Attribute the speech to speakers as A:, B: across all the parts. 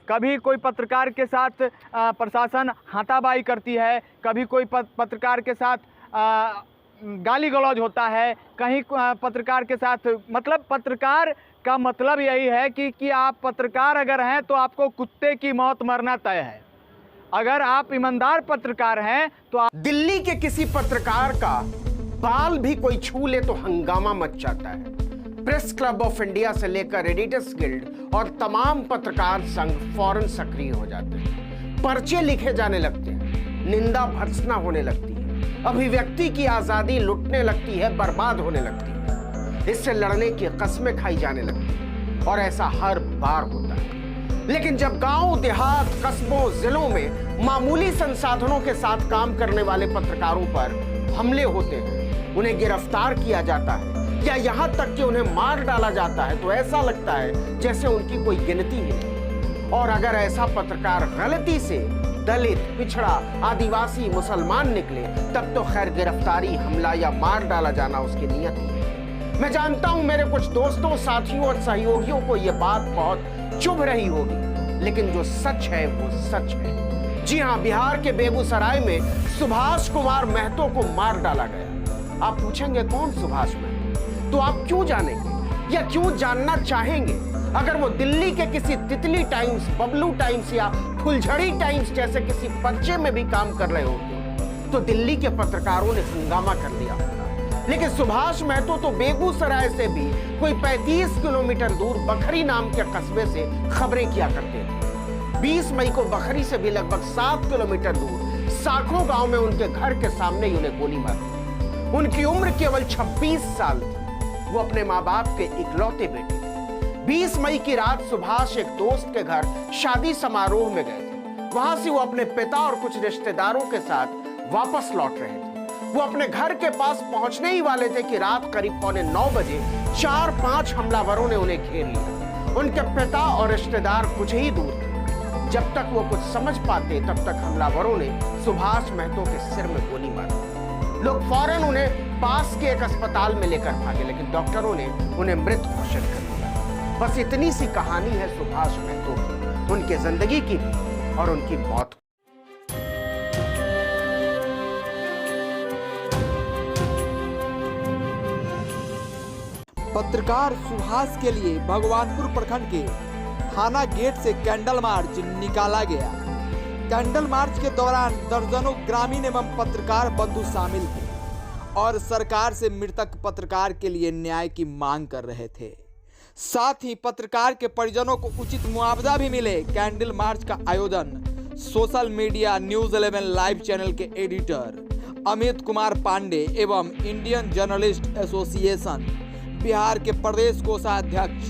A: कभी कोई पत्रकार के साथ प्रशासन हाथापाई करती है, कभी कोई पत्रकार के साथ गाली गलौज होता है, कहीं पत्रकार के साथ, मतलब पत्रकार का मतलब यही है कि आप पत्रकार अगर हैं तो आपको कुत्ते की मौत मरना तय है। अगर आप ईमानदार पत्रकार हैं तो आप
B: दिल्ली के किसी पत्रकार का बाल भी कोई छू ले तो हंगामा मच जाता है। प्रेस क्लब ऑफ इंडिया से लेकर एडिटर्स गिल्ड और तमाम पत्रकार संघ फौरन सक्रिय हो जाते हैं, पर्चे लिखे जाने लगते हैं, निंदा भर्त्सना होने लगती है, अभिव्यक्ति की आजादी लुटने लगती है, बर्बाद होने लगती है, इससे लड़ने की कस्में खाई जाने लगती है और ऐसा हर बार होता है। लेकिन जब गांव देहात कस्बों जिलों में मामूली संसाधनों के साथ काम करने वाले पत्रकारों पर हमले होते हैं, उन्हें गिरफ्तार किया जाता है या यहां तक कि उन्हें मार डाला जाता है, तो ऐसा लगता है जैसे उनकी कोई गिनती ही नहीं। और अगर ऐसा पत्रकार गलती से दलित, पिछड़ा, आदिवासी, मुसलमान निकले तब तो खैर गिरफ्तारी, हमला या मार डाला जाना उसकी नियत ही है। मैं जानता हूं मेरे कुछ दोस्तों, साथियों और सहयोगियों को यह बात बहुत चुभ रही होगी, लेकिन जो सच है वो सच है। जी हां, बिहार के बेगूसराय में सुभाष कुमार महतो को मार डाला गया। आप पूछेंगे कौन सुभाष महतो? तो आप क्यों जानेंगे या क्यों जानना चाहेंगे? अगर वो दिल्ली के किसी तितली टाइम्स, बबलू टाइम्स या फुलझड़ी टाइम्स जैसे किसी पर्चे में भी काम कर रहे होते तो दिल्ली के पत्रकारों ने हंगामा कर दिया होता। लेकिन सुभाष महतो तो बेगूसराय से भी कोई 35 किलोमीटर दूर बखरी नाम के कस्बे से खबरें किया करते थे। 20 मई को बखरी से भी लगभग 7 किलोमीटर दूर साखो गांव में उनके घर के सामने ही उन्हें गोली मारी। उनकी उम्र केवल 26 साल थी। वो अपने माँ बाप के इकलौते बेटे थे। 20 मई की रात सुभाष एक दोस्त के घर शादी समारोह में गए थे। वहां से वो अपने पिता और कुछ रिश्तेदारों के साथ वापस लौट रहे थे। वो अपने घर के पास पहुंचने ही वाले थे कि रात करीब 8:45 बजे 4-5 हमलावरों ने उन्हें घेर लिया। उनके पिता और रिश्तेदार कुछ ही दूर थे। जब तक वो कुछ समझ पाते तब तक हमलावरों ने सुभाष महतो के सिर में गोली मारी। लोग फौरन उन्हें पास के एक अस्पताल में लेकर भागे, लेकिन डॉक्टरों ने उन्हें मृत घोषित कर दिया। बस इतनी सी कहानी है सुभाष महतो की, उनके जिंदगी की भी और उनकी मौत की।
C: पत्रकार सुभाष के लिए भगवानपुर प्रखंड के थाना गेट से कैंडल मार्च निकाला गया। कैंडल मार्च के दौरान दर्जनों ग्रामीण एवं पत्रकार बंधु शामिल थे और सरकार से मृतक पत्रकार के लिए न्याय की मांग कर रहे थे। साथ ही पत्रकार के परिजनों को उचित मुआवजा भी मिले। कैंडल मार्च का आयोजन social media news 11 live channel के एडिटर अमित कुमार पांडे एवं इंडियन जर्नलिस्ट एसोसिएशन बिहार के प्रदेश कोषाध्यक्ष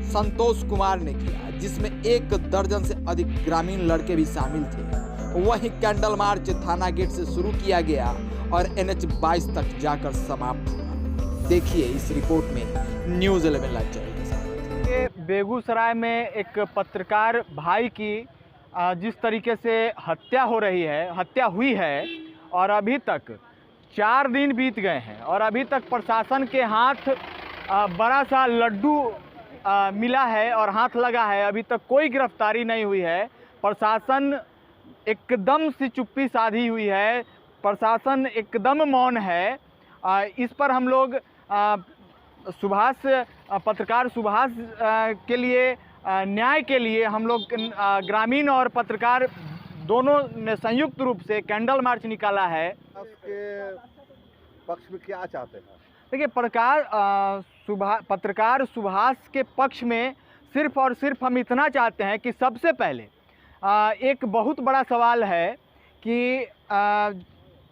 C: संतोष कुमार ने किया, जिसमें 1 दर्जन से अधिक ग्रामीण लड़के भी शामिल थे। वहीं कैंडल मार्च थाना गेट से शुरू किया गया और NH 22 तक जाकर समाप्त हुआ। देखिए इस रिपोर्ट में न्यूज 11 लाइव चैनल के साथ।
A: बेगूसराय में एक पत्रकार भाई की जिस तरीके से हत्या हुई है और अभी तक 4 दिन बीत गए हैं और अभी तक प्रशासन के हाथ बड़ा सा लड्डू मिला है और हाथ लगा है, अभी तक कोई गिरफ्तारी नहीं हुई है। प्रशासन एकदम से चुप्पी साधी हुई है, प्रशासन एकदम मौन है। इस पर हम लोग पत्रकार सुभाष के लिए न्याय के लिए हम लोग ग्रामीण और पत्रकार दोनों ने संयुक्त रूप से कैंडल मार्च निकाला है।
D: उसके पक्ष में क्या चाहते हैं?
A: देखिए, पत्रकार सुभाष के पक्ष में सिर्फ और सिर्फ हम इतना चाहते हैं कि सबसे पहले एक बहुत बड़ा सवाल है कि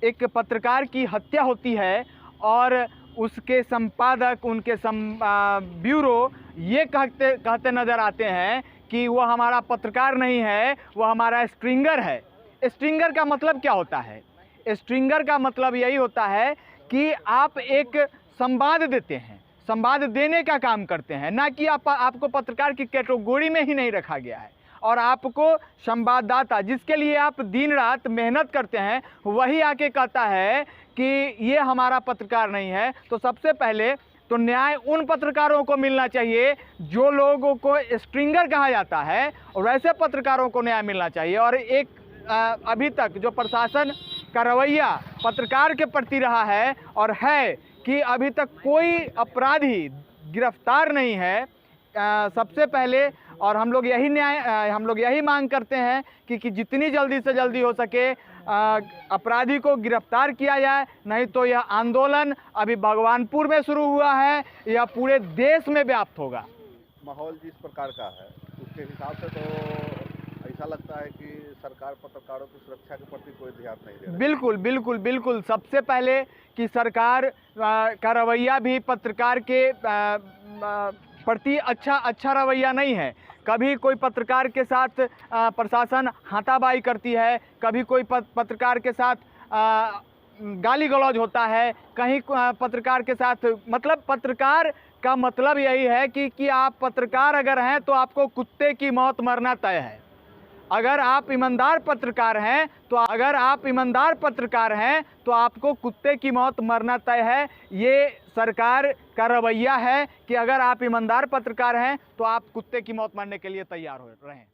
A: एक पत्रकार की हत्या होती है और उसके संपादक, उनके ब्यूरो ये कहते नज़र आते हैं कि वो हमारा पत्रकार नहीं है, वो हमारा स्ट्रिंगर है। स्ट्रिंगर का मतलब क्या होता है? स्ट्रिंगर का मतलब यही होता है कि आप एक संवाद देते हैं, संवाद देने का काम करते हैं, ना कि आपको पत्रकार की कैटेगरी में ही नहीं रखा गया है। और आपको संवाददाता, जिसके लिए आप दिन रात मेहनत करते हैं, वही आके कहता है कि ये हमारा पत्रकार नहीं है। तो सबसे पहले तो न्याय उन पत्रकारों को मिलना चाहिए जो लोगों को स्ट्रिंगर कहा जाता है, और वैसे पत्रकारों को न्याय मिलना चाहिए। और एक अभी तक जो प्रशासन का रवैया पत्रकार के प्रति रहा है और है कि अभी तक कोई अपराधी गिरफ्तार नहीं है। सबसे पहले और हम लोग यही मांग करते हैं कि जितनी जल्दी से जल्दी हो सके अपराधी को गिरफ्तार किया जाए, नहीं तो यह आंदोलन अभी भगवानपुर में शुरू हुआ है, यह पूरे देश में व्याप्त होगा।
D: माहौल जिस प्रकार का है उसके हिसाब से तो ऐसा लगता है कि सरकार पत्रकारों की सुरक्षा के प्रति कोई ध्यान नहीं दे रही है।
A: बिल्कुल बिल्कुल बिल्कुल। सबसे पहले कि सरकार का रवैया भी पत्रकार के प्रति अच्छा रवैया नहीं है। कभी कोई पत्रकार के साथ प्रशासन हाथापाई करती है, कभी कोई पत्रकार के साथ गाली गलौज होता है, कहीं पत्रकार के साथ, मतलब पत्रकार का मतलब यही है कि आप पत्रकार अगर हैं तो आपको कुत्ते की मौत मरना तय है। अगर आप ईमानदार पत्रकार हैं तो आपको कुत्ते की मौत मरना तय है। ये सरकार का रवैया है कि अगर आप ईमानदार पत्रकार हैं तो आप कुत्ते की मौत मरने के लिए तैयार हो रहें।